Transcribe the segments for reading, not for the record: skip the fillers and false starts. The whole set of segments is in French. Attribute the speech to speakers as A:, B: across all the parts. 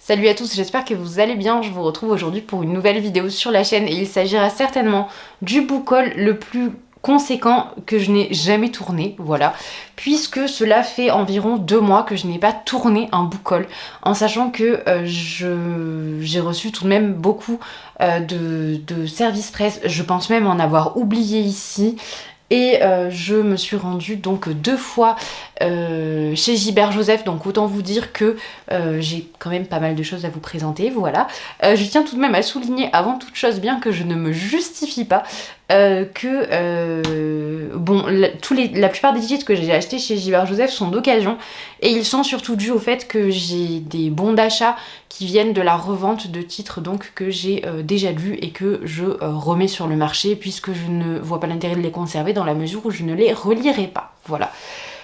A: Salut à tous, j'espère que vous allez bien. Je vous retrouve aujourd'hui pour une nouvelle vidéo sur la chaîne et il s'agira certainement du book haul le plus conséquent que je n'ai jamais tourné, voilà, puisque cela fait environ 2 mois que je n'ai pas tourné un book haul, en sachant que j'ai reçu tout de même beaucoup de services presse, je pense même en avoir oublié ici. Et je me suis rendue donc 2 fois chez Gilbert Joseph, donc autant vous dire que j'ai quand même pas mal de choses à vous présenter, voilà. Je tiens tout de même à souligner avant toute chose, bien que je ne me justifie pas, bon, la plupart des titres que j'ai achetés chez Gilbert Joseph sont d'occasion et ils sont surtout dus au fait que j'ai des bons d'achat qui viennent de la revente de titres donc que j'ai déjà lus et que je remets sur le marché, puisque je ne vois pas l'intérêt de les conserver dans la mesure où je ne les relirai pas, voilà.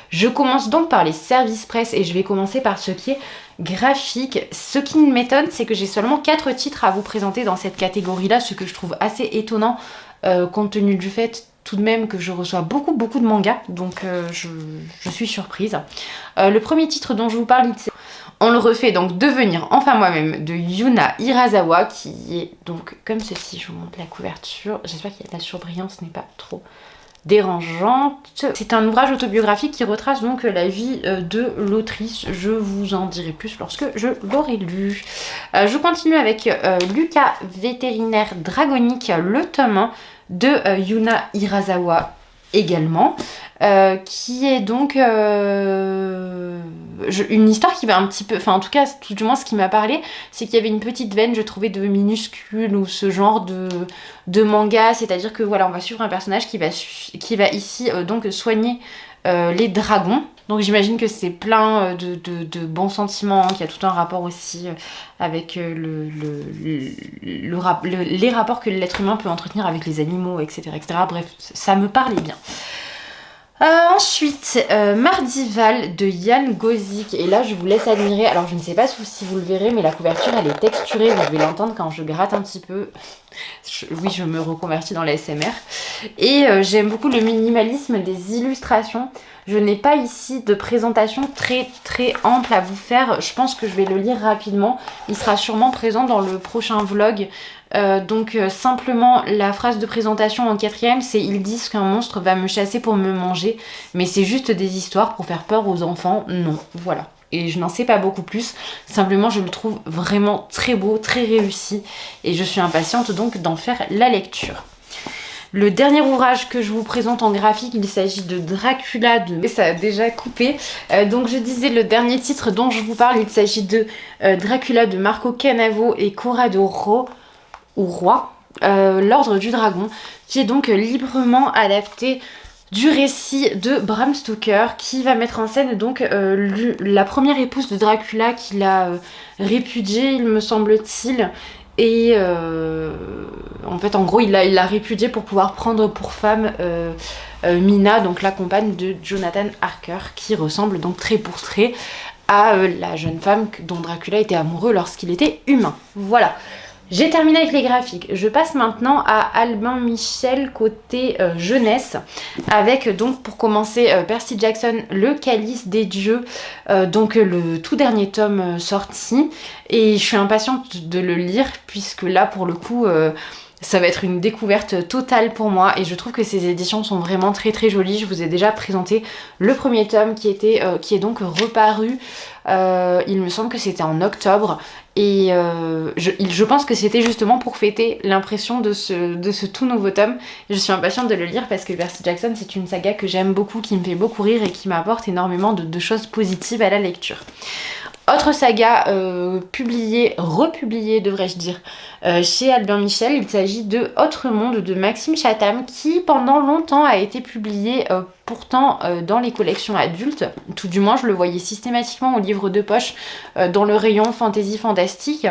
A: Je commence donc par les services presse et je vais commencer par ce qui est graphique. Ce qui m'étonne, c'est que j'ai seulement 4 titres à vous présenter dans cette catégorie-là, ce que je trouve assez étonnant compte tenu du fait tout de même que je reçois beaucoup de mangas, donc je suis surprise. Le premier titre dont je vous parle, c'est On le refait donc devenir enfin moi-même de Yuna Hirasawa, qui est donc comme ceci. Je vous montre la couverture, j'espère qu'il y a de la surbrillance, ce n'est pas trop dérangeante. C'est un ouvrage autobiographique qui retrace donc la vie de l'autrice. Je vous en dirai plus lorsque je l'aurai lu. Je continue avec Lucas Vétérinaire Dragonique, le tome 1 de Yuna Hirasawa également, qui est donc une histoire qui va un petit peu, enfin en tout cas tout du moins ce qui m'a parlé, c'est qu'il y avait une petite veine, je trouvais, de minuscule ou ce genre de manga, c'est-à-dire que voilà, on va suivre un personnage qui va ici donc soigner les dragons. Donc j'imagine que c'est plein de bons sentiments, qu'il y a tout un rapport aussi avec les rapports que l'être humain peut entretenir avec les animaux, etc. etc. Bref, ça me parlait bien. Ensuite, Mardival de Yann Gozik. Et là, je vous laisse admirer. Alors, je ne sais pas si vous le verrez, mais la couverture, elle est texturée. Vous devez l'entendre quand je gratte un petit peu. Oui, je me reconvertis dans l'ASMR. Et j'aime beaucoup le minimalisme des illustrations. Je n'ai pas ici de présentation très ample à vous faire. Je pense que je vais le lire rapidement. Il sera sûrement présent dans le prochain vlog. Simplement la phrase de présentation en 4e, c'est: ils disent qu'un monstre va me chasser pour me manger, mais c'est juste des histoires pour faire peur aux enfants. Non, voilà. Et je n'en sais pas beaucoup plus, simplement je le trouve vraiment très beau, très réussi, et je suis impatiente donc d'en faire la lecture. Le dernier ouvrage que je vous présente en graphique, il s'agit de Dracula de... Ça a déjà coupé. Donc je disais, le dernier titre dont je vous parle, il s'agit de Dracula de Marco Canavo et Corrado Roi, l'Ordre du Dragon, qui est donc librement adapté du récit de Bram Stoker, qui va mettre en scène donc la première épouse de Dracula qu'il a répudiée, il me semble-t-il. Et en fait, en gros, il l'a répudiée pour pouvoir prendre pour femme Mina, donc la compagne de Jonathan Harker, qui ressemble donc trait pour trait à la jeune femme dont Dracula était amoureux lorsqu'il était humain. Voilà. J'ai terminé avec les graphiques. Je passe maintenant à Albin Michel côté jeunesse, avec donc pour commencer Percy Jackson, Le Calice des Dieux, donc le tout dernier tome sorti, et je suis impatiente de le lire puisque là pour le coup ça va être une découverte totale pour moi, et je trouve que ces éditions sont vraiment très jolies. Je vous ai déjà présenté le premier tome qui est donc reparu, il me semble que c'était en octobre, et je pense que c'était justement pour fêter l'impression de ce tout nouveau tome. Je suis impatiente de le lire parce que Percy Jackson, c'est une saga que j'aime beaucoup, qui me fait beaucoup rire et qui m'apporte énormément de choses positives à la lecture. Autre saga republiée devrais-je dire, chez Albin Michel, il s'agit de Autre Monde de Maxime Chatham, qui pendant longtemps a été publié pourtant dans les collections adultes, tout du moins je le voyais systématiquement au livre de poche dans le rayon fantasy fantastique.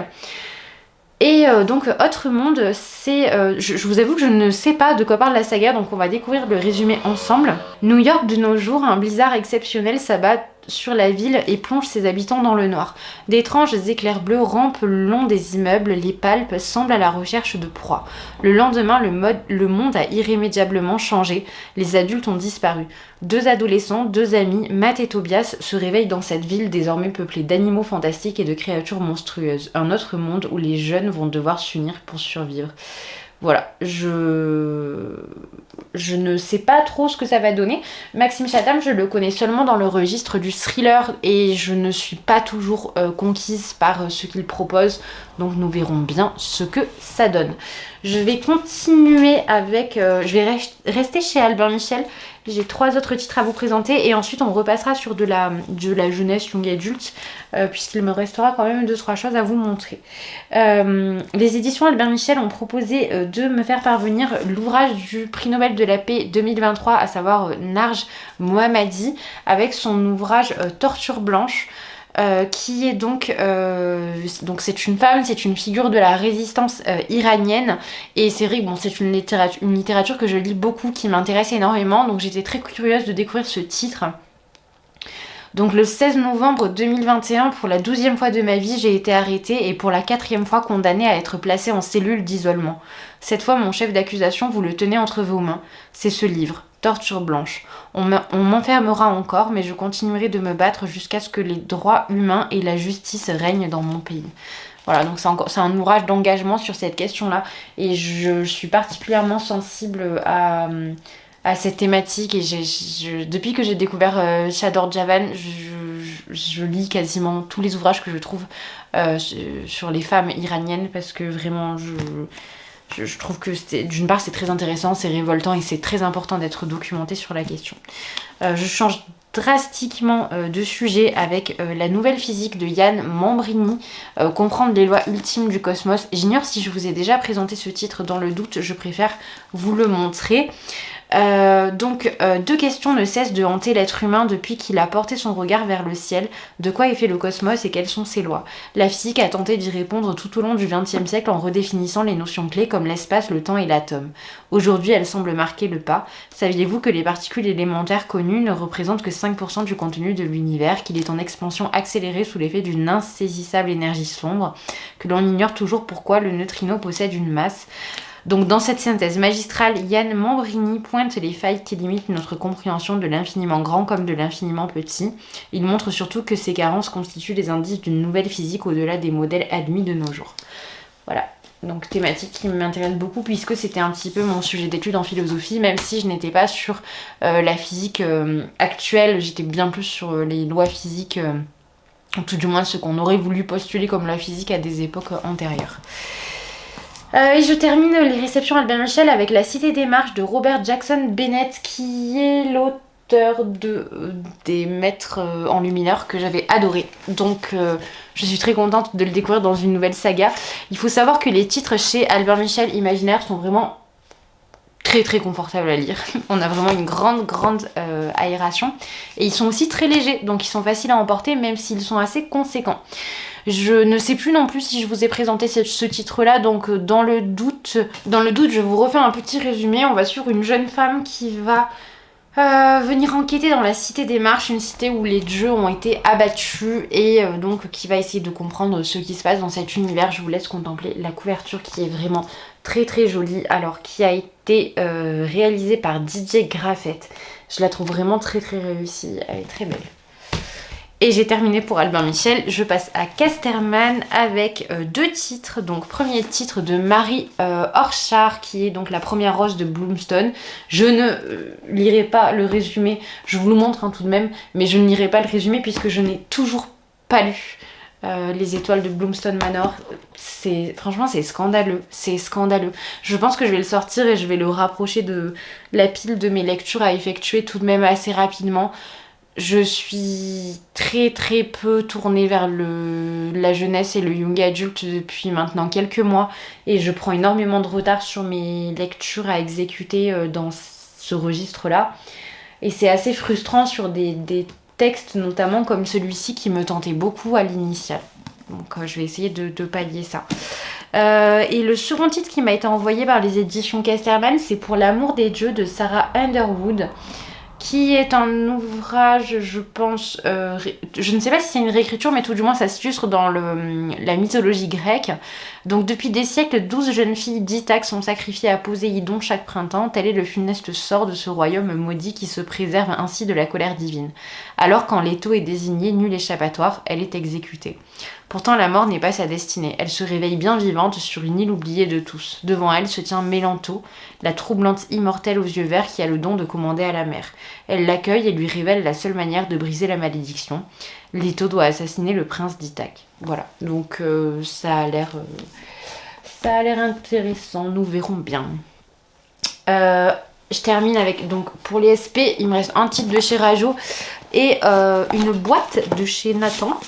A: Et donc Autre Monde, c'est... je vous avoue que je ne sais pas de quoi parle la saga, donc on va découvrir le résumé ensemble. New York de nos jours, un blizzard exceptionnel s'abat sur la ville et plonge ses habitants dans le noir. D'étranges éclairs bleus rampent le long des immeubles, les palpes semblent à la recherche de proies. Le lendemain, le monde a irrémédiablement changé, les adultes ont disparu. 2 adolescents, 2 amis, Matt et Tobias, se réveillent dans cette ville désormais peuplée d'animaux fantastiques et de créatures monstrueuses. Un autre monde où les jeunes vont devoir s'unir pour survivre. Voilà, je ne sais pas trop ce que ça va donner. Maxime Chatham, je le connais seulement dans le registre du thriller et je ne suis pas toujours conquise par ce qu'il propose. Donc nous verrons bien ce que ça donne. Je vais continuer avec... je vais rester chez Albin Michel. J'ai 3 autres titres à vous présenter et ensuite on repassera sur de la jeunesse young adulte puisqu'il me restera quand même 2-3 choses à vous montrer. Les éditions Albin Michel ont proposé de me faire parvenir l'ouvrage du prix Nobel de la paix 2023, à savoir Narges Mohammadi, avec son ouvrage Torture blanche. Qui est donc c'est une femme, c'est une figure de la résistance iranienne et c'est vrai que bon, c'est une littérature que je lis beaucoup, qui m'intéresse énormément, donc j'étais très curieuse de découvrir ce titre. Donc le 16 novembre 2021, pour la 12e fois de ma vie, j'ai été arrêtée et pour la 4e fois condamnée à être placée en cellule d'isolement. Cette fois, mon chef d'accusation, vous le tenez entre vos mains. C'est ce livre, Torture blanche. On m'enfermera encore, mais je continuerai de me battre jusqu'à ce que les droits humains et la justice règnent dans mon pays. Voilà, donc c'est un ouvrage d'engagement sur cette question-là. Et je suis particulièrement sensible à cette thématique. Et depuis que j'ai découvert Chador Javan, je lis quasiment tous les ouvrages que je trouve sur les femmes iraniennes, parce que vraiment, je trouve que d'une part c'est très intéressant, c'est révoltant et c'est très important d'être documenté sur la question. Je change drastiquement de sujet avec la nouvelle physique de Yann Mambrini, Comprendre les lois ultimes du cosmos. J'ignore si je vous ai déjà présenté ce titre, dans le doute je préfère vous le montrer. 2 questions ne cessent de hanter l'être humain depuis qu'il a porté son regard vers le ciel. De quoi est fait le cosmos et quelles sont ses lois? La physique a tenté d'y répondre tout au long du XXe siècle en redéfinissant les notions clés comme l'espace, le temps et l'atome. Aujourd'hui, elle semble marquer le pas. Saviez-vous que les particules élémentaires connues ne représentent que 5% du contenu de l'univers, qu'il est en expansion accélérée sous l'effet d'une insaisissable énergie sombre, que l'on ignore toujours pourquoi le neutrino possède une masse? Donc dans cette synthèse magistrale, Yann Mambrini pointe les failles qui limitent notre compréhension de l'infiniment grand comme de l'infiniment petit. Il montre surtout que ces carences constituent les indices d'une nouvelle physique au-delà des modèles admis de nos jours. Voilà, donc thématique qui m'intéresse beaucoup puisque c'était un petit peu mon sujet d'étude en philosophie, même si je n'étais pas sur la physique actuelle, j'étais bien plus sur les lois physiques, tout du moins ce qu'on aurait voulu postuler comme la physique à des époques antérieures. Et je termine les réceptions Albin Michel avec La Cité des Marches de Robert Jackson Bennett, qui est l'auteur des Maîtres enlumineurs que j'avais adoré. Donc je suis très contente de le découvrir dans une nouvelle saga. Il faut savoir que les titres chez Albin Michel Imaginaire sont vraiment très très confortables à lire. On a vraiment une grande aération. Et ils sont aussi très légers, donc ils sont faciles à emporter même s'ils sont assez conséquents. Je ne sais plus non plus si je vous ai présenté ce titre-là, donc dans le doute, je vous refais un petit résumé. On va sur une jeune femme qui va venir enquêter dans la Cité des Marches, une cité où les dieux ont été abattus, et donc qui va essayer de comprendre ce qui se passe dans cet univers. Je vous laisse contempler la couverture qui est vraiment très très jolie, alors qui a été réalisée par DJ Graffette. Je la trouve vraiment très très réussie, elle est très belle. Et j'ai terminé pour Albin Michel. Je passe à Casterman avec 2 titres. Donc premier titre de Marie Orchard, qui est donc la première rose de Bloomstone. Je ne lirai pas le résumé, je vous le montre tout de même, mais je ne lirai pas le résumé puisque je n'ai toujours pas lu Les Étoiles de Bloomstone Manor. Franchement c'est scandaleux, Je pense que je vais le sortir et je vais le rapprocher de la pile de mes lectures à effectuer tout de même assez rapidement. Je suis très très peu tournée vers la jeunesse et le young adulte depuis maintenant quelques mois, et je prends énormément de retard sur mes lectures à exécuter dans ce registre-là. Et c'est assez frustrant sur des textes notamment comme celui-ci qui me tentait beaucoup à l'initiale. Donc je vais essayer de pallier ça. Et le second titre qui m'a été envoyé par les éditions Casterman, c'est Pour l'amour des dieux de Sarah Underwood. qui est un ouvrage, je pense, je ne sais pas si c'est une réécriture, mais tout du moins ça s'illustre dans la mythologie grecque. Donc depuis des siècles, 12 jeunes filles d'Ithaque sont sacrifiées à Poséidon chaque printemps. Tel est le funeste sort de ce royaume maudit qui se préserve ainsi de la colère divine. Alors quand Leto est désignée, nul échappatoire, elle est exécutée. Pourtant la mort n'est pas sa destinée. Elle se réveille bien vivante sur une île oubliée de tous. Devant elle se tient Mélanto, la troublante immortelle aux yeux verts qui a le don de commander à la mer. Elle l'accueille et lui révèle la seule manière de briser la malédiction. Leto doit assassiner le prince d'Ithaque. Voilà, donc ça a l'air intéressant, nous verrons bien. Je termine avec, donc pour les SP, il me reste un titre de chez Rajo et une boîte de chez Nathan.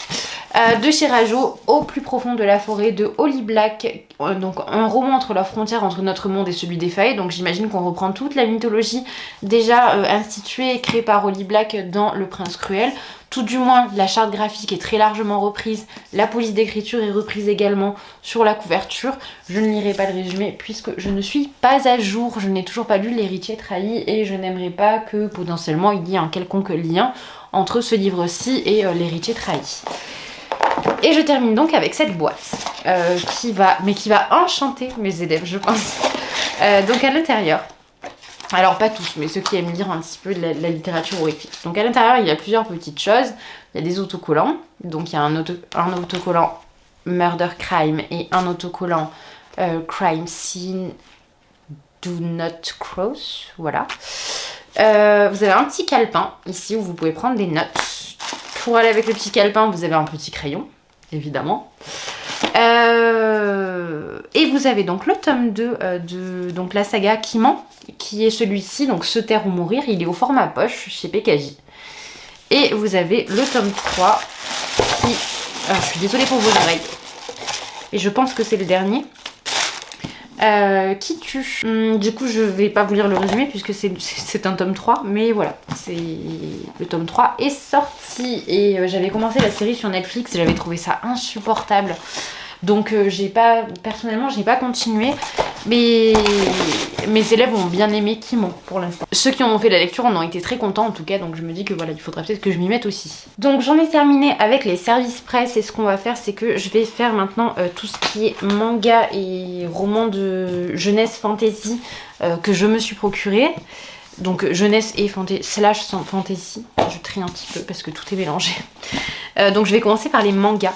A: De chez Rajo, Au plus profond de la forêt de Holly Black, donc un roman entre la frontière entre notre monde et celui des failles. Donc j'imagine qu'on reprend toute la mythologie déjà instituée et créée par Holly Black dans Le Prince Cruel. Tout du moins, la charte graphique est très largement reprise, la police d'écriture est reprise également sur la couverture. Je ne lirai pas le résumé puisque je ne suis pas à jour, je n'ai toujours pas lu L'héritier trahi et je n'aimerais pas que potentiellement il y ait un quelconque lien entre ce livre-ci et L'héritier trahi. Et je termine donc avec cette boîte qui va enchanter mes élèves, je pense. Donc à l'intérieur, alors pas tous, mais ceux qui aiment lire un petit peu de la littérature horrifique. Donc à l'intérieur, il y a plusieurs petites choses. Il y a des autocollants. Donc il y a un autocollant Murder Crime et un autocollant Crime Scene Do Not Cross. Voilà. Vous avez un petit calepin ici où vous pouvez prendre des notes. Pour aller avec le petit calepin, vous avez un petit crayon, évidemment. Et vous avez donc le tome 2 de donc la saga Qui ment, qui est celui-ci, donc Se taire ou mourir. Il est au format poche chez PKJ. Et vous avez le tome 3 qui... Alors, je suis désolée pour vos oreilles. Et je pense que c'est le dernier. Qui tue. Du coup, je vais pas vous lire le résumé puisque c'est un tome 3, mais voilà, le tome 3 est sorti et j'avais commencé la série sur Netflix, j'avais trouvé ça insupportable. Donc personnellement, j'ai pas continué, mais mes élèves ont bien aimé Qui ment pour l'instant. Ceux qui ont fait la lecture en ont été très contents en tout cas, donc je me dis que voilà, il faudrait peut-être que je m'y mette aussi. Donc j'en ai terminé avec les services presse et ce qu'on va faire, c'est que je vais faire maintenant tout ce qui est manga et romans de jeunesse fantasy que je me suis procuré. Donc jeunesse et fantasy, je trie un petit peu parce que tout est mélangé. Donc je vais commencer par les mangas.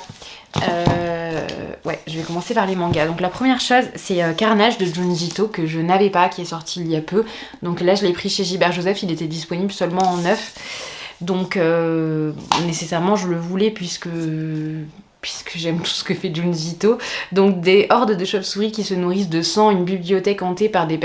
A: Je vais commencer par les mangas. Donc la première chose, c'est Carnage de Junji Ito que je n'avais pas, qui est sorti il y a peu. Donc là, je l'ai pris chez Gilbert Joseph, il était disponible seulement en neuf. Donc nécessairement, je le voulais puisque j'aime tout ce que fait Junji Ito. Donc des hordes de chauves-souris qui se nourrissent de sang, une bibliothèque hantée par les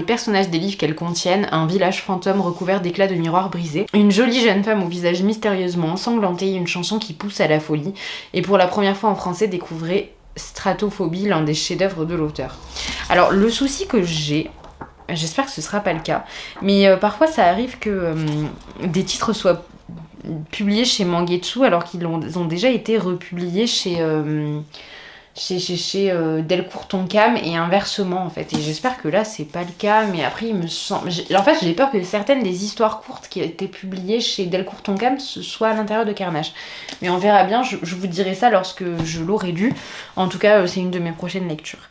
A: personnages des livres qu'elles contiennent, un village fantôme recouvert d'éclats de miroirs brisés, une jolie jeune femme au visage mystérieusement ensanglanté, une chanson qui pousse à la folie. Et pour la première fois en français, découvrez Stratophobie, l'un des chefs-d'œuvre de l'auteur. Alors le souci que j'ai, j'espère que ce sera pas le cas, mais parfois ça arrive que des titres soient publiés chez Mangetsu alors qu'ils ont déjà été republiés chez Delcourt Tonkam et inversement en fait. Et j'espère que là c'est pas le cas, mais après il me semble... En fait j'ai peur que certaines des histoires courtes qui ont été publiées chez Delcourt Tonkam soient à l'intérieur de Carnage. Mais on verra bien, je vous dirai ça lorsque je l'aurai lu. En tout cas c'est une de mes prochaines lectures.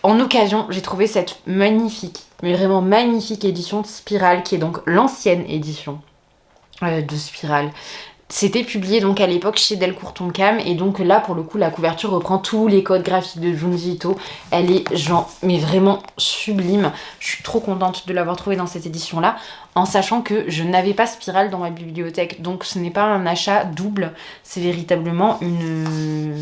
A: En occasion j'ai trouvé cette magnifique, mais vraiment magnifique édition de Spirale qui est donc l'ancienne édition de Spirale. C'était publié donc à l'époque chez Delcourt Tonkam et donc là pour le coup la couverture reprend tous les codes graphiques de Junji Ito. Elle est mais vraiment sublime. Je suis trop contente de l'avoir trouvée dans cette édition là, en sachant que je n'avais pas Spirale dans ma bibliothèque, donc ce n'est pas un achat double, c'est véritablement une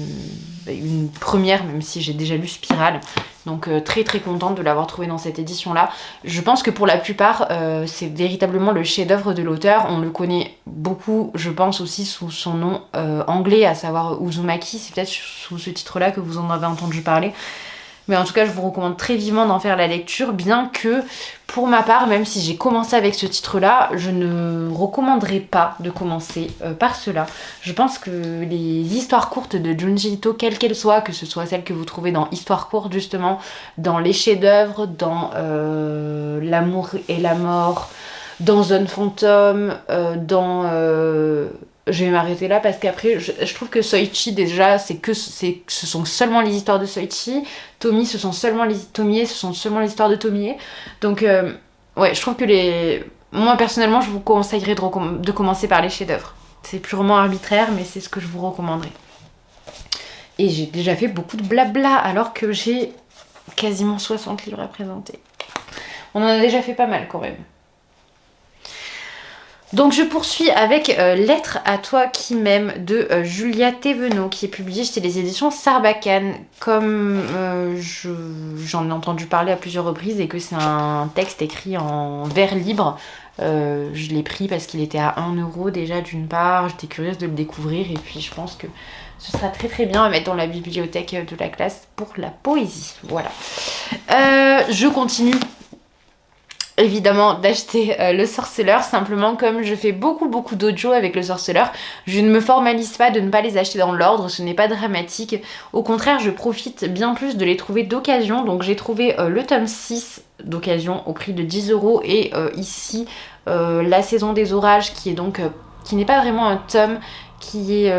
A: première, même si j'ai déjà lu Spirale. Donc très très contente de l'avoir trouvé dans cette édition là. Je pense que pour la plupart c'est véritablement le chef-d'œuvre de l'auteur. On le connaît beaucoup, je pense aussi sous son nom anglais, à savoir Uzumaki. C'est peut-être sous ce titre là que vous en avez entendu parler. Mais en tout cas je vous recommande très vivement d'en faire la lecture, bien que pour ma part, même si j'ai commencé avec ce titre là, je ne recommanderais pas de commencer par cela. Je pense que les histoires courtes de Junji Ito, quelles qu'elles soient, que ce soit celles que vous trouvez dans Histoire courte justement, dans les chefs-d'œuvre, dans L'amour et la mort, dans Zone Fantôme, je vais m'arrêter là parce qu'après, je trouve que Soichi, déjà, ce sont seulement les histoires de Soichi. Tomie, ce sont seulement les histoires de Tomie. Donc, ouais, je trouve que moi, personnellement, je vous conseillerais de commencer par les chefs-d'œuvre. C'est purement arbitraire, mais c'est ce que je vous recommanderais. Et j'ai déjà fait beaucoup de blabla, alors que j'ai quasiment 60 livres à présenter. On en a déjà fait pas mal, quand même. Donc je poursuis avec Lettre à toi qui m'aime de Julia Thévenot, qui est publiée chez les éditions Sarbacane. Comme j'en ai entendu parler à plusieurs reprises et que c'est un texte écrit en vers libre, je l'ai pris parce qu'il était à 1€ déjà d'une part, j'étais curieuse de le découvrir et puis je pense que ce sera très très bien à mettre dans la bibliothèque de la classe pour la poésie. Voilà. Je continue évidemment d'acheter Le Sorceleur, simplement comme je fais beaucoup d'audio avec Le Sorceleur, je ne me formalise pas de ne pas les acheter dans l'ordre, ce n'est pas dramatique, au contraire je profite bien plus de les trouver d'occasion, donc j'ai trouvé le tome 6 d'occasion au prix de 10€ et ici La Saison des Orages qui est donc qui n'est pas vraiment un tome, qui est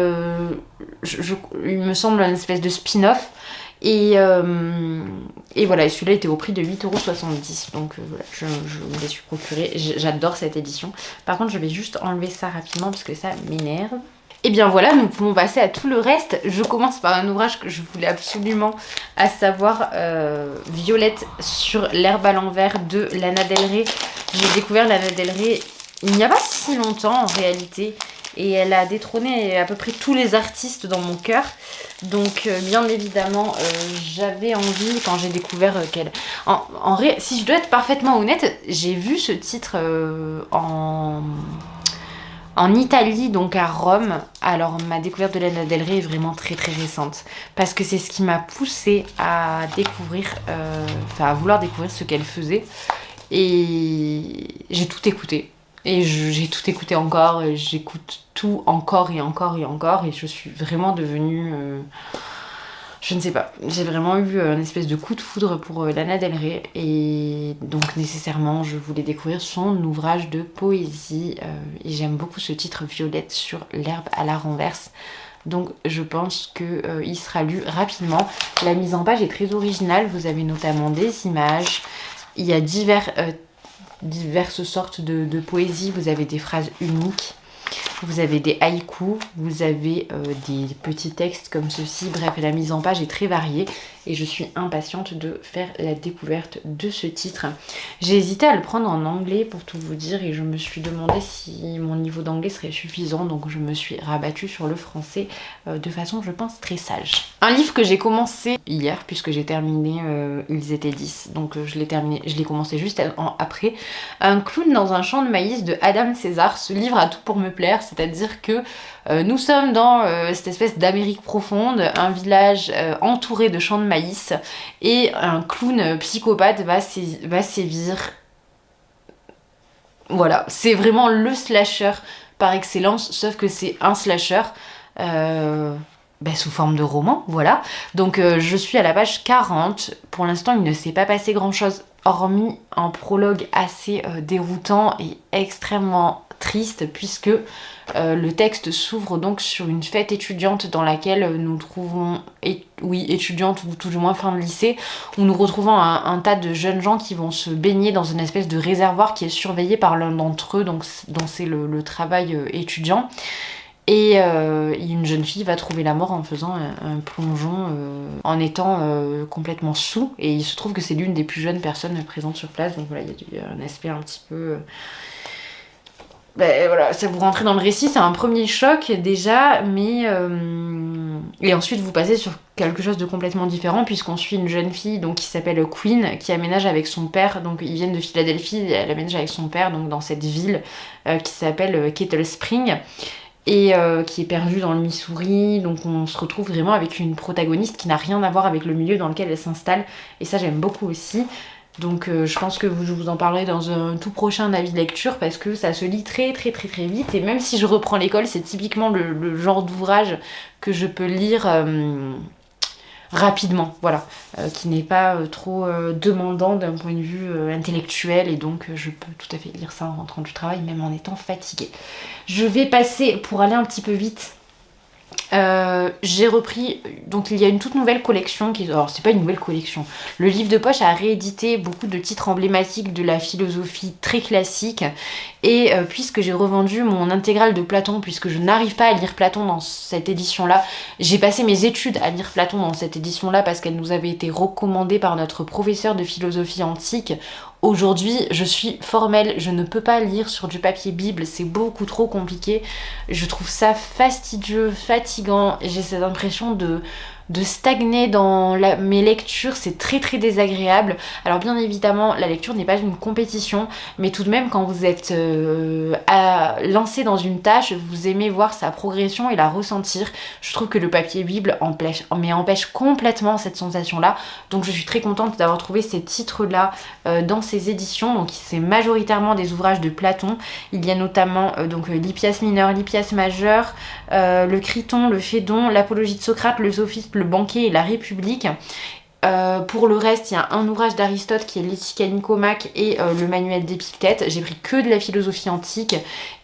A: il me semble une espèce de spin-off. Et voilà, celui-là était au prix de 8,70€. Donc voilà, je me les suis procuré. J'adore cette édition. Par contre, je vais juste enlever ça rapidement parce que ça m'énerve. Et bien voilà, nous pouvons passer à tout le reste. Je commence par un ouvrage que je voulais absolument, à savoir Violette sur l'herbe à l'envers de Lana Del Rey. J'ai découvert Lana Del Rey il n'y a pas si longtemps en réalité. Et elle a détrôné à peu près tous les artistes dans mon cœur. Donc bien évidemment, j'avais envie quand j'ai découvert qu'elle... Si je dois être parfaitement honnête, j'ai vu ce titre en Italie, donc à Rome. Alors ma découverte de Lana Del Rey est vraiment très très récente. Parce que c'est ce qui m'a poussée à découvrir, à vouloir découvrir ce qu'elle faisait. Et j'ai tout écouté. Et j'ai tout écouté encore, et j'écoute tout encore et encore et encore, et je suis vraiment devenue... je ne sais pas, j'ai vraiment eu une espèce de coup de foudre pour Lana Del Rey, et donc nécessairement je voulais découvrir son ouvrage de poésie, et j'aime beaucoup ce titre Violette sur l'herbe à la renverse. Donc je pense qu'il sera lu rapidement. La mise en page est très originale, vous avez notamment des images, il y a diverses sortes de poésie, vous avez des phrases uniques, vous avez des haïkus, vous avez des petits textes comme ceci, bref la mise en page est très variée et je suis impatiente de faire la découverte de ce titre. J'ai hésité à le prendre en anglais pour tout vous dire et je me suis demandé si mon niveau d'anglais serait suffisant, donc je me suis rabattue sur le français de façon je pense très sage. Un livre que j'ai commencé hier puisque j'ai terminé Ils étaient 10, donc je l'ai commencé juste après. Un clown dans un champ de maïs de Adam César. Ce livre a tout pour me plaire, c'est-à-dire que nous sommes dans cette espèce d'Amérique profonde, un village entouré de champs de maïs et un clown psychopathe va sévir. Voilà, c'est vraiment le slasher par excellence, sauf que c'est un slasher sous forme de roman, voilà. Donc je suis à la page 40, pour l'instant il ne s'est pas passé grand-chose hormis un prologue assez déroutant et extrêmement triste puisque le texte s'ouvre donc sur une fête étudiante dans laquelle nous trouvons, étudiante ou tout du moins fin de lycée, où nous retrouvons un tas de jeunes gens qui vont se baigner dans une espèce de réservoir qui est surveillé par l'un d'entre eux, donc dont c'est le travail étudiant. Et une jeune fille va trouver la mort en faisant un plongeon, en étant complètement saoul. Et il se trouve que c'est l'une des plus jeunes personnes présentes sur place. Donc voilà, il y a un aspect un petit peu... voilà, ça vous rentrez dans le récit, c'est un premier choc déjà, mais... Et ensuite vous passez sur quelque chose de complètement différent, puisqu'on suit une jeune fille donc, qui s'appelle Queen, qui aménage avec son père. Donc ils viennent de Philadelphie, et elle aménage avec son père donc, dans cette ville qui s'appelle Kettle Spring. Et qui est perdue dans le Missouri, donc on se retrouve vraiment avec une protagoniste qui n'a rien à voir avec le milieu dans lequel elle s'installe, et ça j'aime beaucoup aussi. Donc je pense que je vous en parlerai dans un tout prochain avis de lecture, parce que ça se lit très très très très vite, et même si je reprends l'école, c'est typiquement le genre d'ouvrage que je peux lire rapidement, voilà, qui n'est pas trop demandant d'un point de vue intellectuel, et donc je peux tout à fait lire ça en rentrant du travail, même en étant fatiguée. Je vais passer, pour aller un petit peu vite, j'ai repris, donc il y a une toute nouvelle collection alors c'est pas une nouvelle collection, le livre de poche a réédité beaucoup de titres emblématiques de la philosophie très classique, et puisque j'ai revendu mon intégrale de Platon, puisque je n'arrive pas à lire Platon dans cette édition là, j'ai passé mes études à lire Platon dans cette édition là parce qu'elle nous avait été recommandée par notre professeur de philosophie antique. Aujourd'hui, je suis formelle, je ne peux pas lire sur du papier Bible, c'est beaucoup trop compliqué. Je trouve ça fastidieux, fatigant, j'ai cette impression de stagner dans mes lectures, c'est très très désagréable. Alors bien évidemment, la lecture n'est pas une compétition, mais tout de même quand vous êtes lancé dans une tâche, vous aimez voir sa progression et la ressentir. Je trouve que le papier Bible empêche complètement cette sensation-là, donc je suis très contente d'avoir trouvé ces titres-là dans ces éditions. Donc c'est majoritairement des ouvrages de Platon. Il y a notamment donc l'Hippias mineur, l'Hippias majeur, le Criton, le Phédon, l'Apologie de Socrate, le Sophiste, le Banquet et la République. Pour le reste, il y a un ouvrage d'Aristote qui est l'Éthique à Nicomaque et le Manuel d'Épictète. J'ai pris que de la philosophie antique,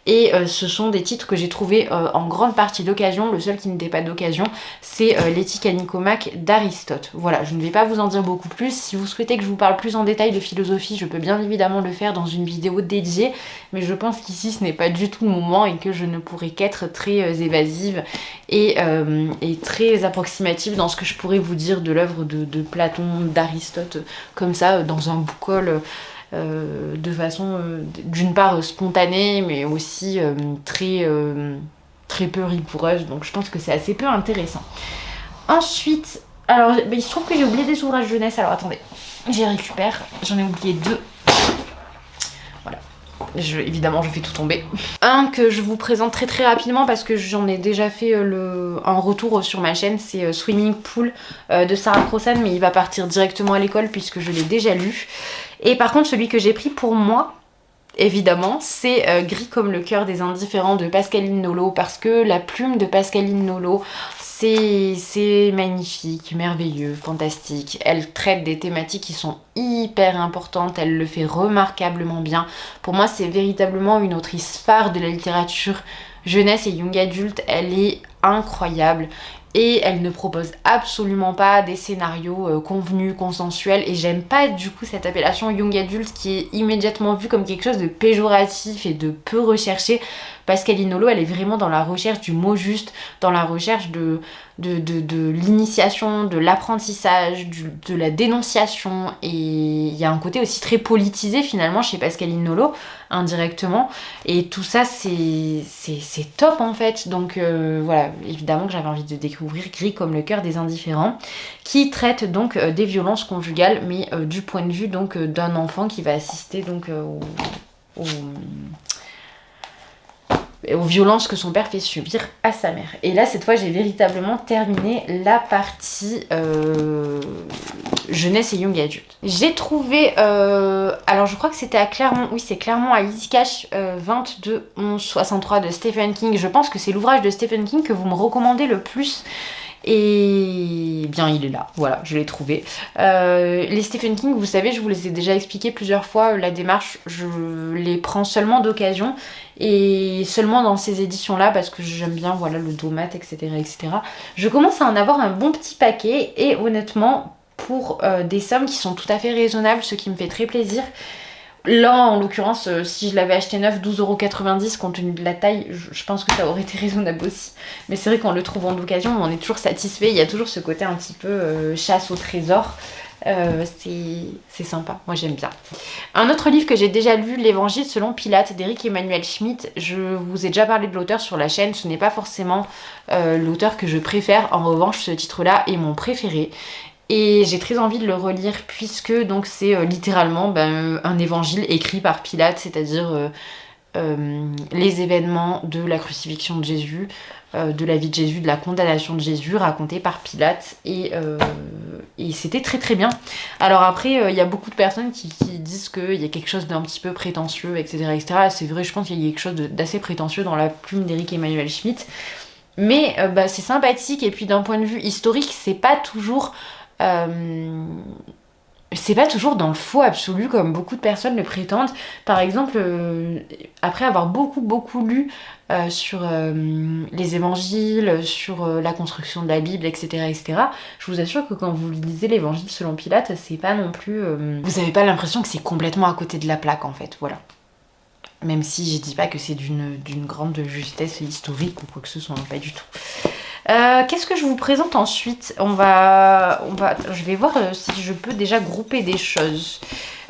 A: et ce sont des titres que j'ai trouvés en grande partie d'occasion. Le seul qui n'était pas d'occasion, c'est l'Éthique à Nicomaque d'Aristote. Voilà, je ne vais pas vous en dire beaucoup plus. Si vous souhaitez que je vous parle plus en détail de philosophie, je peux bien évidemment le faire dans une vidéo dédiée, mais je pense qu'ici ce n'est pas du tout le moment et que je ne pourrai qu'être très évasive et très approximative dans ce que je pourrais vous dire de l'œuvre de Platon, d'Aristote, comme ça, dans un book-haul, de façon d'une part spontanée, mais aussi très peu rigoureuse. Donc je pense que c'est assez peu intéressant. Ensuite, alors il se trouve que j'ai oublié des ouvrages jeunesse. Alors attendez, j'y récupère. J'en ai oublié 2. Voilà. Évidemment, je fais tout tomber. Un que je vous présente très très rapidement parce que j'en ai déjà fait un retour sur ma chaîne, c'est Swimming Pool de Sarah Crossan, mais il va partir directement à l'école puisque je l'ai déjà lu. Et par contre, celui que j'ai pris pour moi, évidemment, c'est Gris comme le cœur des indifférents de Pascaline Nolot, parce que la plume de Pascaline Nolot, c'est magnifique, merveilleux, fantastique. Elle traite des thématiques qui sont hyper importantes, elle le fait remarquablement bien. Pour moi, c'est véritablement une autrice phare de la littérature jeunesse et young adulte. Elle est incroyable. Et elle ne propose absolument pas des scénarios convenus, consensuels. Et j'aime pas du coup cette appellation young adult qui est immédiatement vue comme quelque chose de péjoratif et de peu recherché. Pascaline Nolot, elle est vraiment dans la recherche du mot juste, dans la recherche de l'initiation, de l'apprentissage, de la dénonciation. Et il y a un côté aussi très politisé finalement chez Pascaline Nolot, indirectement. Et tout ça, c'est top en fait. Donc voilà, évidemment que j'avais envie de découvrir Gris comme le cœur des indifférents, qui traite donc des violences conjugales, mais du point de vue donc d'un enfant qui va assister donc aux violences que son père fait subir à sa mère. Et là, cette fois, j'ai véritablement terminé la partie jeunesse et young adulte. J'ai trouvé, alors je crois que c'était à Clermont, oui c'est Clermont à Easy Cash, 22 11 63 de Stephen King. Je pense que c'est l'ouvrage de Stephen King que vous me recommandez le plus. Et bien il est là, voilà, je l'ai trouvé. Les Stephen King, vous savez, je vous les ai déjà expliqué plusieurs fois, la démarche, je les prends seulement d'occasion et seulement dans ces éditions là parce que j'aime bien, voilà, le domat, etc., etc. Je commence à en avoir un bon petit paquet et honnêtement, pour des sommes qui sont tout à fait raisonnables, ce qui me fait très plaisir. Là, en l'occurrence, si je l'avais acheté neuf, 12,90 € compte tenu de la taille, je pense que ça aurait été raisonnable aussi. Mais c'est vrai qu'en le trouvant d'occasion, on est toujours satisfait. Il y a toujours ce côté un petit peu chasse au trésor. C'est sympa, moi j'aime bien. Un autre livre que j'ai déjà lu, L'Évangile selon Pilate d'Éric Emmanuel Schmitt. Je vous ai déjà parlé de l'auteur sur la chaîne. Ce n'est pas forcément l'auteur que je préfère. En revanche, ce titre-là est mon préféré. Et j'ai très envie de le relire puisque donc c'est littéralement un évangile écrit par Pilate, c'est-à-dire les événements de la crucifixion de Jésus, de la vie de Jésus, de la condamnation de Jésus racontée par Pilate, et c'était très très bien. Alors après, il y a beaucoup de personnes qui disent qu'il y a quelque chose d'un petit peu prétentieux, etc., etc. C'est vrai, je pense qu'il y a quelque chose d'assez prétentieux dans la plume d'Éric Emmanuel Schmitt. Mais bah, c'est sympathique, et puis d'un point de vue historique, c'est pas toujours dans le faux absolu comme beaucoup de personnes le prétendent. Par exemple, après avoir beaucoup lu sur les évangiles, sur la construction de la Bible, etc., je vous assure que quand vous lisez l'évangile selon Pilate, c'est pas non plus... vous avez pas l'impression que c'est complètement à côté de la plaque, en fait, voilà. Même si je dis pas que c'est d'une grande justesse historique ou quoi que ce soit, pas du tout. Qu'est-ce que je vous présente ensuite? Je vais voir si je peux déjà grouper des choses.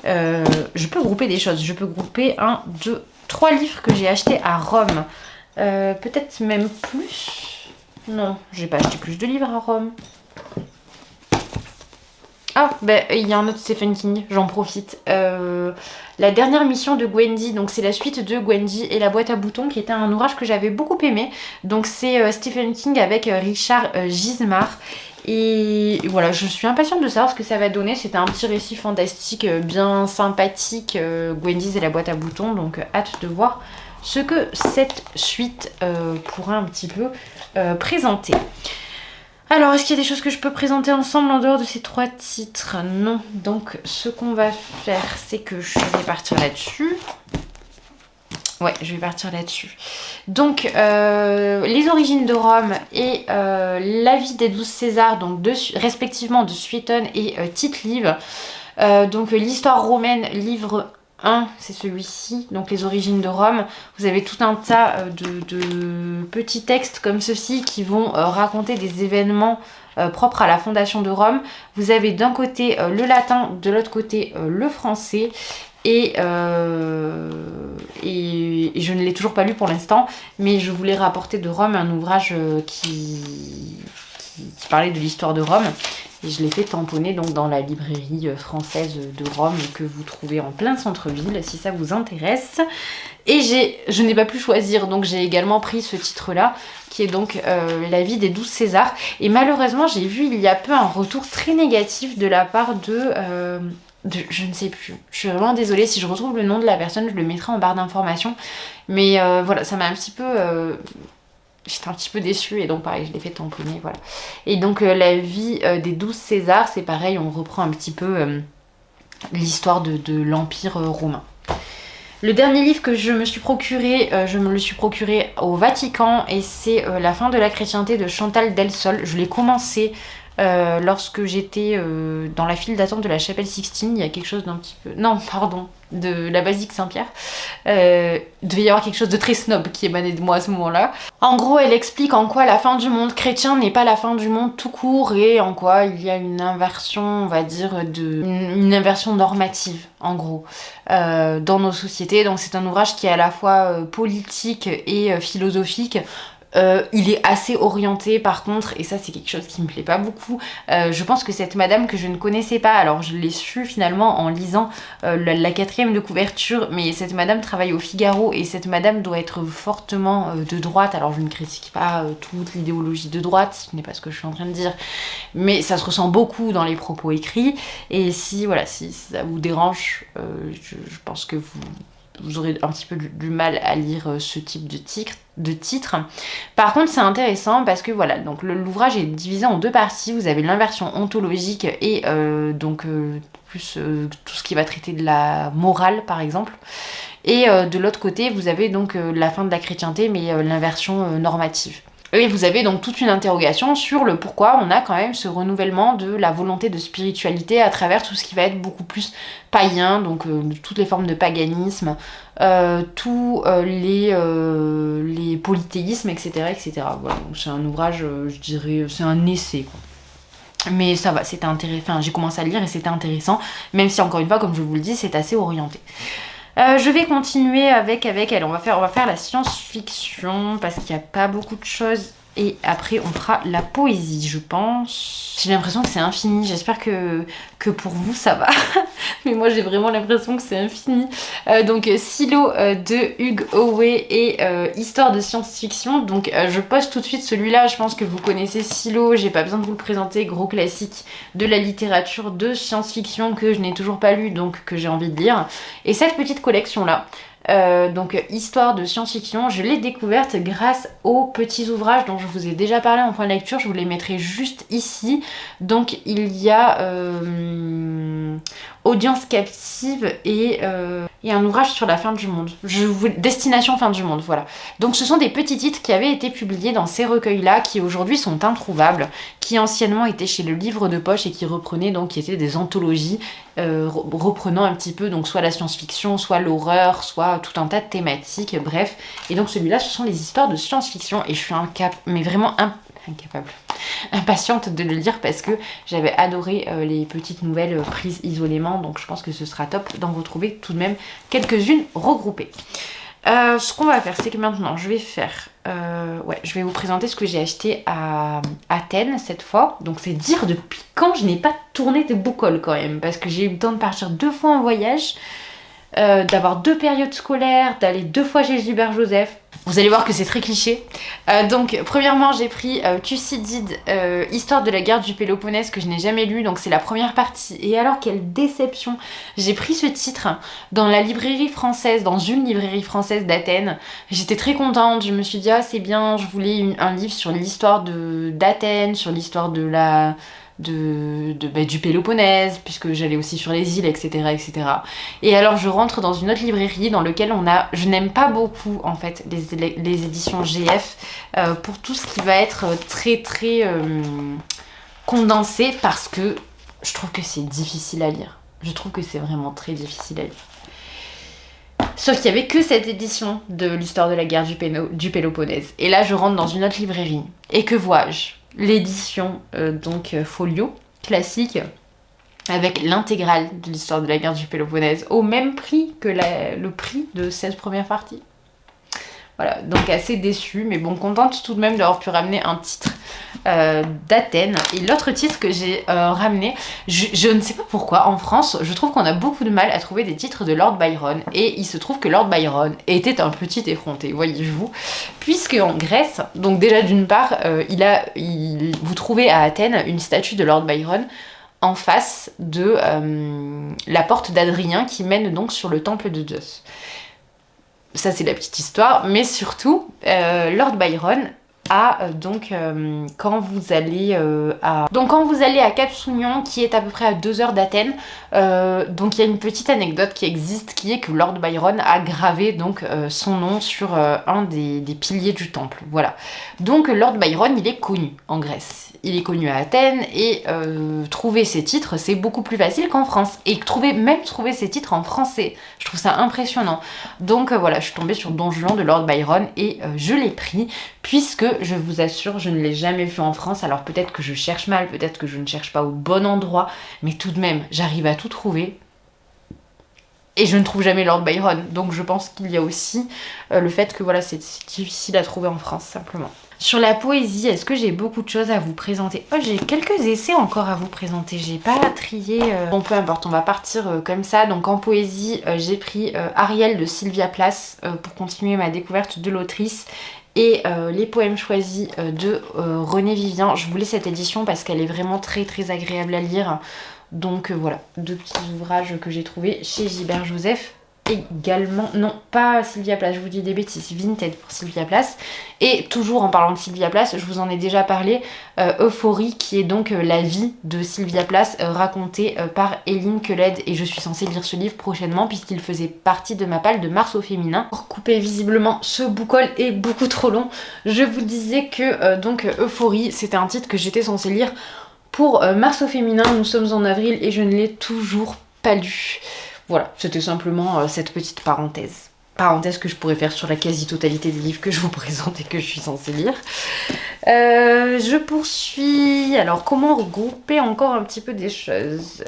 A: Je peux grouper des choses. Je peux grouper 1, 2, 3 livres que j'ai achetés à Rome. Peut-être même plus. Non, j'ai pas acheté plus de livres à Rome. Ah, ben il y a un autre Stephen King, j'en profite. La dernière mission de Gwendy, donc c'est la suite de Gwendy et la boîte à boutons, qui était un ouvrage que j'avais beaucoup aimé. Donc c'est Stephen King avec Richard Gismar. Et voilà, je suis impatiente de savoir ce que ça va donner. C'était un petit récit fantastique bien sympathique, Gwendy et la boîte à boutons, donc hâte de voir ce que cette suite pourra un petit peu présenter. Alors, est-ce qu'il y a des choses que je peux présenter ensemble en dehors de ces 3 titres? Non. Donc, ce qu'on va faire, c'est que je vais partir là-dessus. Ouais, je vais partir là-dessus. Donc, les origines de Rome et la vie des 12 Césars, donc respectivement de Suétone et Tite-Live. Donc, l'histoire romaine, livre 1, c'est celui-ci, donc les origines de Rome. Vous avez tout un tas de petits textes comme ceci qui vont raconter des événements propres à la fondation de Rome. Vous avez d'un côté le latin, de l'autre côté le français. Et je ne l'ai toujours pas lu pour l'instant, mais je voulais rapporter de Rome un ouvrage qui parlait de l'histoire de Rome. Et je l'ai fait tamponner donc dans la librairie française de Rome que vous trouvez en plein centre-ville si ça vous intéresse. Et je n'ai pas pu choisir, donc j'ai également pris ce titre-là qui est donc La vie des 12 Césars. Et malheureusement, j'ai vu il y a peu un retour très négatif de la part de je ne sais plus. Je suis vraiment désolée, si je retrouve le nom de la personne, je le mettrai en barre d'informations. Mais voilà, ça m'a un petit peu... J'étais un petit peu déçue et donc pareil, je l'ai fait tamponner, voilà. Et donc la vie des 12 Césars, c'est pareil, on reprend un petit peu l'histoire de l'Empire romain. Le dernier livre que je me suis procuré, je me le suis procuré au Vatican et c'est La fin de la chrétienté de Chantal Delsol. Je l'ai commencé lorsque j'étais dans la file d'attente de la chapelle Sixtine. Il y a quelque chose d'un petit peu... Non, pardon, de la basilique Saint-Pierre. Il devait y avoir quelque chose de très snob qui émanait de moi à ce moment-là. En gros, elle explique en quoi la fin du monde chrétien n'est pas la fin du monde tout court et en quoi il y a une inversion, on va dire, une inversion normative, en gros, dans nos sociétés. Donc c'est un ouvrage qui est à la fois politique et philosophique. Il est assez orienté par contre, et ça c'est quelque chose qui me plaît pas beaucoup. Je pense que cette madame que je ne connaissais pas, alors je l'ai su finalement en lisant la 4e de couverture, mais cette madame travaille au Figaro et cette madame doit être fortement de droite. Alors je ne critique pas toute l'idéologie de droite, ce n'est pas ce que je suis en train de dire, mais ça se ressent beaucoup dans les propos écrits. Et si ça vous dérange, je pense que vous aurez un petit peu du mal à lire ce type de titre. Par contre, c'est intéressant parce que voilà, donc l'ouvrage est divisé en 2 parties. Vous avez l'inversion ontologique et plus tout ce qui va traiter de la morale, par exemple. Et de l'autre côté, vous avez donc la fin de la chrétienté, mais l'inversion normative. Et vous avez donc toute une interrogation sur le pourquoi on a quand même ce renouvellement de la volonté de spiritualité à travers tout ce qui va être beaucoup plus païen, donc toutes les formes de paganisme, tous les polythéismes, etc. etc. Voilà, donc c'est un ouvrage, je dirais, c'est un essai, quoi. Mais ça va, c'était intéressant. Enfin, j'ai commencé à le lire et c'était intéressant, même si encore une fois, comme je vous le dis, c'est assez orienté. Je vais continuer avec elle. On va faire la science-fiction parce qu'il n'y a pas beaucoup de choses. Et après, on fera la poésie, je pense. J'ai l'impression que c'est infini. J'espère que pour vous, ça va. Mais moi, j'ai vraiment l'impression que c'est infini. Donc, Silo de Hugh Howey et Histoire de science-fiction. Donc, je poste tout de suite celui-là. Je pense que vous connaissez Silo. J'ai pas besoin de vous le présenter. Gros classique de la littérature de science-fiction que je n'ai toujours pas lu, donc que j'ai envie de lire. Et cette petite collection-là, Donc histoire de science-fiction. Je l'ai découverte grâce aux petits ouvrages dont je vous ai déjà parlé en point de lecture. Je vous les mettrai juste ici. Donc il y a Audience captive et un ouvrage sur la fin du monde. Destination fin du monde, voilà. Donc ce sont des petits titres qui avaient été publiés dans ces recueils-là, qui aujourd'hui sont introuvables, qui anciennement étaient chez le livre de poche et qui reprenaient, donc qui étaient des anthologies reprenant un petit peu donc soit la science-fiction, soit l'horreur, soit tout un tas de thématiques, bref. Et donc celui-là, ce sont les histoires de science-fiction et je suis impatiente de le lire parce que j'avais adoré les petites nouvelles prises isolément, donc je pense que ce sera top d'en retrouver tout de même quelques-unes regroupées. Ce qu'on va faire, c'est que maintenant je vais vous présenter ce que j'ai acheté à Athènes cette fois. Donc c'est dire depuis quand je n'ai pas tourné de book haul quand même, parce que j'ai eu le temps de partir 2 fois en voyage, d'avoir 2 périodes scolaires, d'aller 2 fois chez Gilbert Joseph. Vous allez voir que c'est très cliché. Donc premièrement j'ai pris Thucydide, Histoire de la guerre du Péloponnèse, que je n'ai jamais lu, donc c'est la première partie. Et alors quelle déception, j'ai pris ce titre dans une librairie française d'Athènes. J'étais très contente, je me suis dit ah c'est bien, je voulais un livre sur l'histoire d'Athènes, sur l'histoire du Péloponnèse, puisque j'allais aussi sur les îles, etc., etc. Et alors je rentre dans une autre librairie dans laquelle je n'aime pas beaucoup en fait les éditions GF pour tout ce qui va être très très condensé, parce que je trouve que c'est difficile à lire. Je trouve que c'est vraiment très difficile à lire. Sauf qu'il n'y avait que cette édition de l'histoire de la guerre du Péloponnèse. Et là je rentre dans une autre librairie et que vois-je ? L'édition folio classique avec l'intégrale de l'histoire de la guerre du Péloponnèse au même prix que le prix de cette première partie. Voilà, donc assez déçue, mais bon, contente tout de même d'avoir pu ramener un titre d'Athènes. Et l'autre titre que j'ai ramené, je ne sais pas pourquoi, en France, je trouve qu'on a beaucoup de mal à trouver des titres de Lord Byron. Et il se trouve que Lord Byron était un petit effronté, voyez-vous. Puisque en Grèce, donc déjà d'une part, vous trouvez à Athènes une statue de Lord Byron en face de la porte d'Adrien qui mène donc sur le temple de Zeus. Ça c'est la petite histoire, mais surtout Lord Byron a quand vous allez à Cap Sounion, qui est à peu près à 2 heures d'Athènes, donc il y a une petite anecdote qui existe, qui est que Lord Byron a gravé donc son nom sur un des piliers du temple. Voilà. Donc Lord Byron, il est connu en Grèce. Il est connu à Athènes et trouver ses titres, c'est beaucoup plus facile qu'en France. Et trouver ses titres en français, je trouve ça impressionnant. Donc voilà, je suis tombée sur Don Juan de Lord Byron et je l'ai pris, puisque je vous assure, je ne l'ai jamais vu en France. Alors peut-être que je cherche mal, peut-être que je ne cherche pas au bon endroit, mais tout de même, j'arrive à tout trouver. Et je ne trouve jamais Lord Byron. Donc je pense qu'il y a aussi le fait que voilà, c'est difficile à trouver en France, simplement. Sur la poésie, est-ce que j'ai beaucoup de choses à vous présenter ? Oh, j'ai quelques essais encore à vous présenter, j'ai pas trié. Bon, peu importe, on va partir comme ça. Donc en poésie, j'ai pris Ariel de Sylvia Plath pour continuer ma découverte de l'autrice. Et les poèmes choisis de René Vivien. Je voulais cette édition parce qu'elle est vraiment très très agréable à lire. Donc voilà, 2 petits ouvrages que j'ai trouvés chez Gilbert Joseph. Également, non, pas Sylvia Plath, je vous dis des bêtises, Vinted pour Sylvia Plath. Et toujours en parlant de Sylvia Plath, je vous en ai déjà parlé, Euphorie, qui est donc la vie de Sylvia Plath racontée par Hélène Queled. Et je suis censée lire ce livre prochainement puisqu'il faisait partie de ma palle de mars au féminin. Pour couper visiblement, ce book haul est beaucoup trop long. Je vous disais que Euphorie, c'était un titre que j'étais censée lire pour mars au féminin. Nous sommes en avril et je ne l'ai toujours pas lu. Voilà, c'était simplement cette petite parenthèse. Parenthèse que je pourrais faire sur la quasi-totalité des livres que je vous présente et que je suis censée lire. Je poursuis. Alors, comment regrouper encore un petit peu des choses ?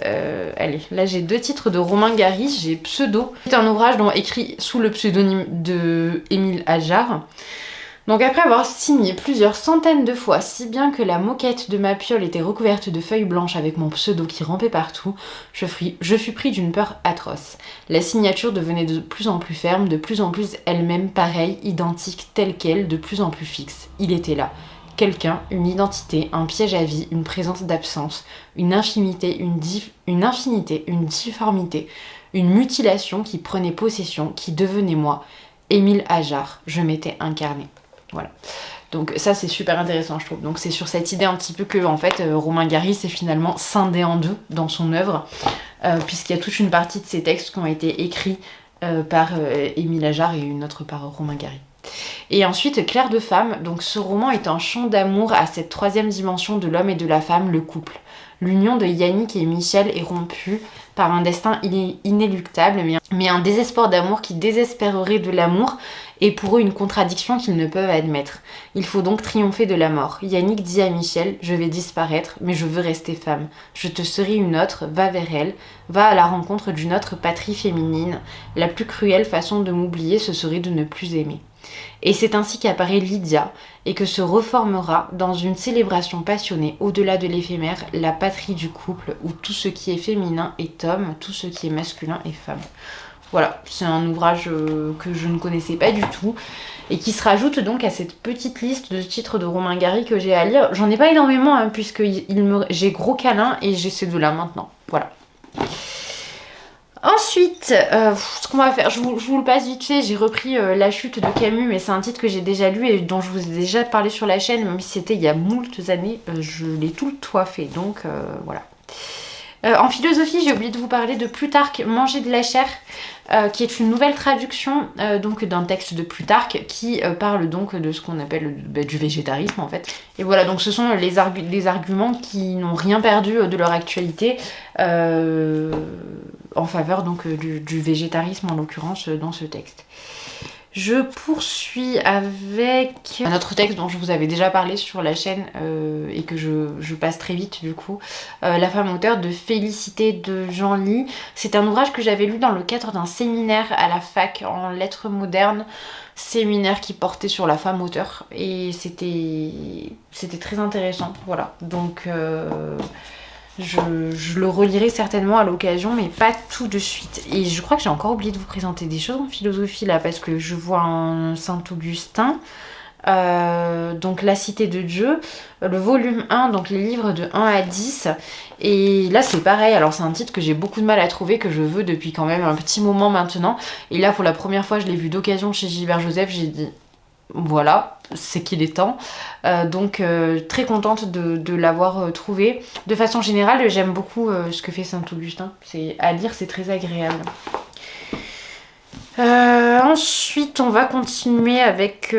A: Allez, là j'ai 2 titres de Romain Gary. J'ai Pseudo, c'est un ouvrage écrit sous le pseudonyme de Émile Ajar. Donc après avoir signé plusieurs centaines de fois, si bien que la moquette de ma piole était recouverte de feuilles blanches avec mon pseudo qui rampait partout, je fus pris d'une peur atroce. La signature devenait de plus en plus ferme, de plus en plus elle-même pareille, identique, telle qu'elle, de plus en plus fixe. Il était là. Quelqu'un, une identité, un piège à vie, une présence d'absence, une infinité, une difformité, une mutilation qui prenait possession, qui devenait moi. Émile Ajar, je m'étais incarnée. Voilà. Donc ça c'est super intéressant je trouve. Donc c'est sur cette idée un petit peu que en fait Romain Gary s'est finalement scindé en deux dans son œuvre, puisqu'il y a toute une partie de ses textes qui ont été écrits par Émile Ajar et une autre par Romain Gary. Et ensuite Clair de femme, donc ce roman est un chant d'amour à cette troisième dimension de l'homme et de la femme, le couple. L'union de Yannick et Michel est rompue par un destin inéluctable, mais un désespoir d'amour qui désespérerait de l'amour est pour eux une contradiction qu'ils ne peuvent admettre. Il faut donc triompher de la mort. Yannick dit à Michel, je vais disparaître, mais je veux rester femme. Je te serai une autre, va vers elle, va à la rencontre d'une autre patrie féminine. La plus cruelle façon de m'oublier, ce serait de ne plus aimer. Et c'est ainsi qu'apparaît Lydia, et que se reformera, dans une célébration passionnée, au-delà de l'éphémère, la patrie du couple, où tout ce qui est féminin est homme, tout ce qui est masculin est femme. Voilà, c'est un ouvrage que je ne connaissais pas du tout, et qui se rajoute donc à cette petite liste de titres de Romain Gary que j'ai à lire. J'en ai pas énormément, hein, puisque j'ai Gros câlin, et j'ai ces deux-là maintenant. Voilà. Ensuite, ce qu'on va faire, je vous le passe vite fait, j'ai repris La chute de Camus, mais c'est un titre que j'ai déjà lu et dont je vous ai déjà parlé sur la chaîne, même si c'était il y a moultes années, je l'ai tout le toit fait, donc voilà. En philosophie, j'ai oublié de vous parler de Plutarque, Manger de la chair, qui est une nouvelle traduction donc d'un texte de Plutarque qui parle donc de ce qu'on appelle du végétarisme en fait. Et voilà, donc ce sont les arguments qui n'ont rien perdu de leur actualité en faveur donc du végétarisme en l'occurrence dans ce texte. Je poursuis avec un autre texte dont je vous avais déjà parlé sur la chaîne et que je passe très vite du coup. La femme auteure de Félicité de Genlis. C'est un ouvrage que j'avais lu dans le cadre d'un séminaire à la fac en lettres modernes. Séminaire qui portait sur la femme auteure. Et c'était très intéressant. Voilà. Donc je le relirai certainement à l'occasion, mais pas tout de suite. Et je crois que j'ai encore oublié de vous présenter des choses en philosophie là, parce que je vois un Saint-Augustin, donc La Cité de Dieu, le volume 1, donc les livres de 1 à 10. Et là c'est pareil, alors c'est un titre que j'ai beaucoup de mal à trouver, que je veux depuis quand même un petit moment maintenant. Et là pour la première fois je l'ai vu d'occasion chez Gilbert Joseph, j'ai dit... Voilà, c'est qu'il est temps. Donc très contente de l'avoir trouvé. De façon générale, j'aime beaucoup ce que fait Saint-Augustin. À lire, c'est très agréable. Ensuite, on va continuer avec...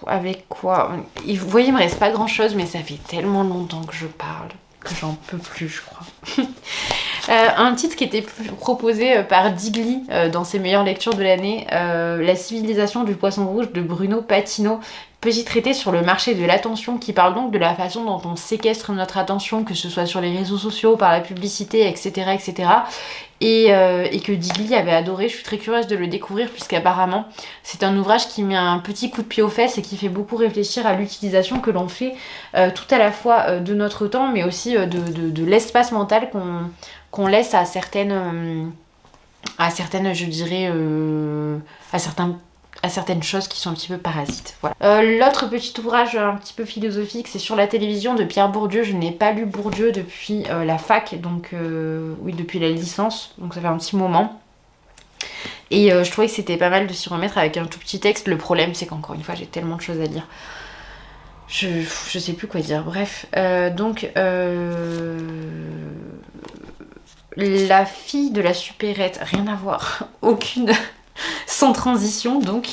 A: avec quoi? Vous voyez, il me reste pas grand-chose, mais ça fait tellement longtemps que je parle que j'en peux plus, je crois. Un titre qui était proposé par Digli dans ses meilleures lectures de l'année, La civilisation du poisson rouge de Bruno Patino, petit traité sur le marché de l'attention qui parle donc de la façon dont on séquestre notre attention, que ce soit sur les réseaux sociaux, par la publicité, etc. etc. Et que Digli avait adoré. Je suis très curieuse de le découvrir puisqu'apparemment c'est un ouvrage qui met un petit coup de pied aux fesses et qui fait beaucoup réfléchir à l'utilisation que l'on fait tout à la fois de notre temps mais aussi de l'espace mental qu'on laisse à certaines, je dirais, à certaines choses qui sont un petit peu parasites. Voilà. L'autre petit ouvrage un petit peu philosophique, c'est Sur la télévision de Pierre Bourdieu. Je n'ai pas lu Bourdieu depuis la fac, donc oui, depuis la licence, donc ça fait un petit moment. Et je trouvais que c'était pas mal de s'y remettre avec un tout petit texte. Le problème, c'est qu'encore une fois, j'ai tellement de choses à lire. Je sais plus quoi dire. Bref, donc... La fille de la supérette, rien à voir, aucune, sans transition donc.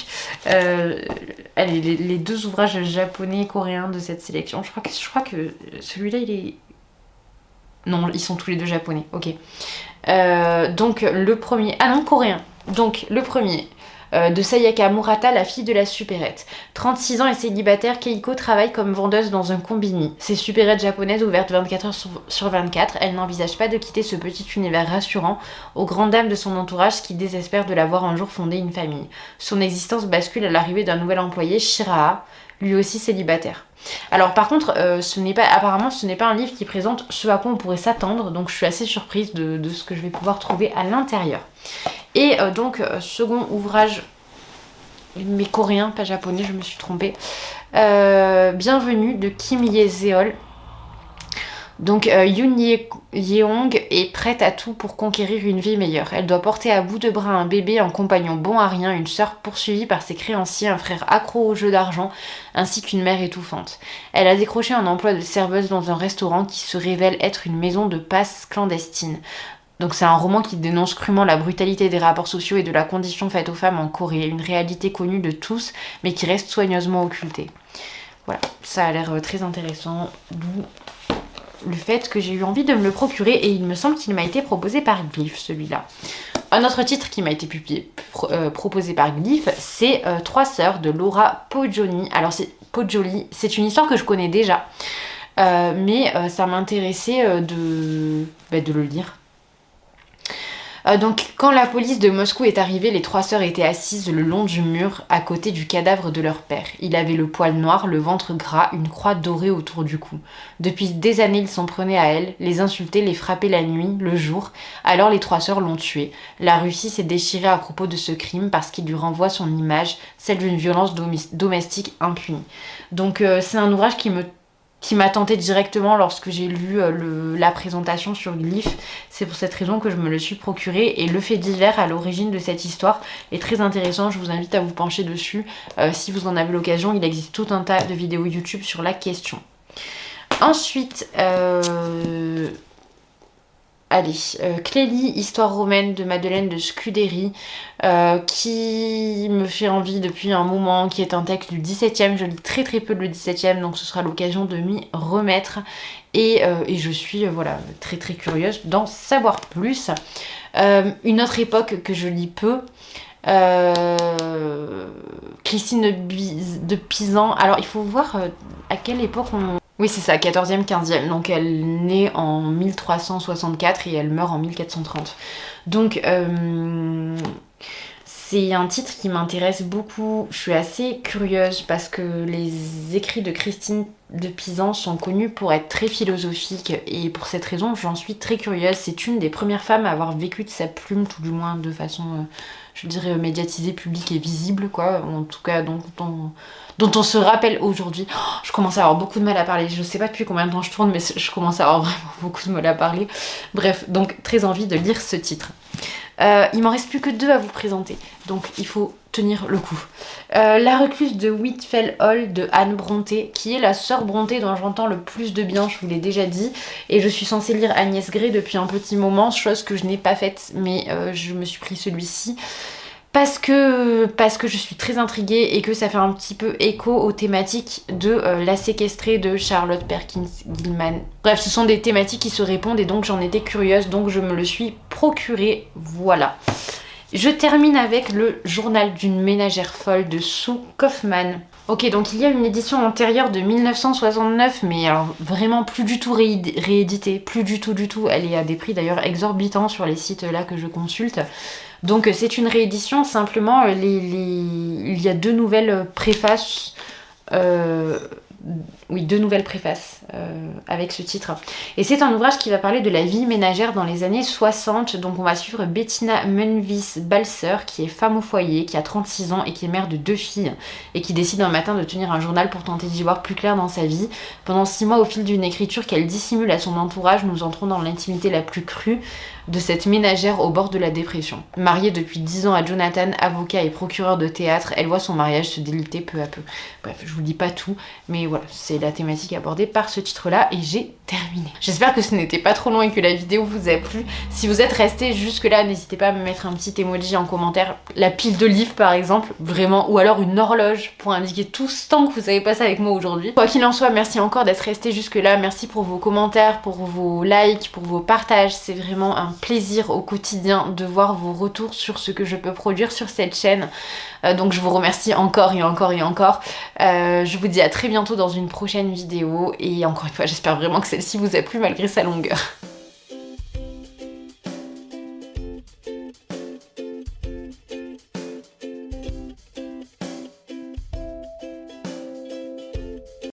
A: Les deux ouvrages japonais et coréens de cette sélection, je crois que celui-là il est... Non, ils sont tous les deux japonais, ok. Donc le premier, ah non, coréen. Donc le premier, de Sayaka Murata, la fille de la supérette. 36 ans et célibataire, Keiko travaille comme vendeuse dans un combini. Ces supérettes japonaises ouvertes 24 heures sur 24, elle n'envisage pas de quitter ce petit univers rassurant aux grandes dames de son entourage qui désespèrent de la voir un jour fonder une famille. Son existence bascule à l'arrivée d'un nouvel employé, Shiraha, lui aussi célibataire. Alors par contre, apparemment ce n'est pas un livre qui présente ce à quoi on pourrait s'attendre, donc je suis assez surprise de ce que je vais pouvoir trouver à l'intérieur. Et donc second ouvrage, mais coréen, pas japonais, je me suis trompée, Bienvenue de Kim Ye-seol. Donc Yoon Yeong est prête à tout pour conquérir une vie meilleure. Elle doit porter à bout de bras un bébé, un compagnon bon à rien, une sœur poursuivie par ses créanciers, un frère accro au jeu d'argent, ainsi qu'une mère étouffante. Elle a décroché un emploi de serveuse dans un restaurant qui se révèle être une maison de passe clandestine. Donc c'est un roman qui dénonce crûment la brutalité des rapports sociaux et de la condition faite aux femmes en Corée, une réalité connue de tous, mais qui reste soigneusement occultée. Voilà, ça a l'air très intéressant, d'où le fait que j'ai eu envie de me le procurer, et il me semble qu'il m'a été proposé par Glyph, celui-là. Un autre titre qui m'a été proposé par Glyph, c'est Trois sœurs de Laura Poggioli. Alors Poggioli, c'est une histoire que je connais déjà, mais ça m'intéressait de le lire. Donc quand la police de Moscou est arrivée, les trois sœurs étaient assises le long du mur à côté du cadavre de leur père. Il avait le poil noir, le ventre gras, une croix dorée autour du cou. Depuis des années, ils s'en prenaient à elles, les insultaient, les frappaient la nuit, le jour. Alors les trois sœurs l'ont tué. La Russie s'est déchirée à propos de ce crime parce qu'il lui renvoie son image, celle d'une violence domestique impunie. Donc c'est un ouvrage qui m'a tenté directement lorsque j'ai lu la présentation sur Glyph. C'est pour cette raison que je me le suis procuré, et le fait divers à l'origine de cette histoire est très intéressant. Je vous invite à vous pencher dessus si vous en avez l'occasion. Il existe tout un tas de vidéos YouTube sur la question. Ensuite, Clélie, histoire romaine de Madeleine de Scudéry, qui me fait envie depuis un moment, qui est un texte du 17e. Je lis très très peu le 17e, donc ce sera l'occasion de m'y remettre. Et je suis très très curieuse d'en savoir plus. Une autre époque que je lis peu, Christine de Pisan. Alors il faut voir à quelle époque on... Oui, c'est ça, 14e, 15e. Donc elle naît en 1364 et elle meurt en 1430. Donc c'est un titre qui m'intéresse beaucoup. Je suis assez curieuse parce que les écrits de Christine de Pisan sont connus pour être très philosophiques, et pour cette raison j'en suis très curieuse. C'est une des premières femmes à avoir vécu de sa plume, tout du moins de façon, je dirais, médiatisée, publique et visible, quoi. En tout cas dont on se rappelle aujourd'hui. Oh, je commence à avoir beaucoup de mal à parler. Je sais pas depuis combien de temps je tourne, mais je commence à avoir vraiment beaucoup de mal à parler. Bref, donc très envie de lire ce titre. Il m'en reste plus que 2 à vous présenter, donc il faut tenir le coup. La recluse de Whitfell Hall de Anne Brontë, qui est la sœur Brontë dont j'entends le plus de bien, je vous l'ai déjà dit, et je suis censée lire Agnès Grey depuis un petit moment, chose que je n'ai pas faite, mais je me suis pris celui-ci. Parce que je suis très intriguée et que ça fait un petit peu écho aux thématiques de La séquestrée de Charlotte Perkins Gilman. Bref, ce sont des thématiques qui se répondent, et donc j'en étais curieuse, donc je me le suis procuré, voilà. Je termine avec le journal d'une ménagère folle de Sue Kaufman. Ok, donc il y a une édition antérieure de 1969, mais alors vraiment plus du tout rééditée, plus du tout. Elle est à des prix d'ailleurs exorbitants sur les sites là que je consulte. Donc c'est une réédition, simplement il y a 2 nouvelles préfaces. Oui, 2 nouvelles préfaces avec ce titre. Et c'est un ouvrage qui va parler de la vie ménagère dans les années 60. Donc on va suivre Bettina Munvis-Balser, qui est femme au foyer, qui a 36 ans et qui est mère de 2 filles, et qui décide un matin de tenir un journal pour tenter d'y voir plus clair dans sa vie. Pendant 6 mois, au fil d'une écriture qu'elle dissimule à son entourage, nous entrons dans l'intimité la plus crue de cette ménagère au bord de la dépression. Mariée depuis 10 ans à Jonathan, avocat et procureur de théâtre, elle voit son mariage se déliter peu à peu. Bref, je vous dis pas tout, mais voilà, c'est la thématique abordée par ce titre-là, et j'ai terminé. J'espère que ce n'était pas trop long et que la vidéo vous a plu. Si vous êtes resté jusque-là, n'hésitez pas à me mettre un petit emoji en commentaire, la pile de livres par exemple, vraiment, ou alors une horloge pour indiquer tout ce temps que vous avez passé avec moi aujourd'hui. Quoi qu'il en soit, merci encore d'être resté jusque-là, merci pour vos commentaires, pour vos likes, pour vos partages, c'est vraiment un plaisir au quotidien de voir vos retours sur ce que je peux produire sur cette chaîne. Donc je vous remercie encore et encore et encore. Je vous dis à très bientôt dans une prochaine vidéo, et encore une fois j'espère vraiment que celle-ci vous a plu malgré sa longueur.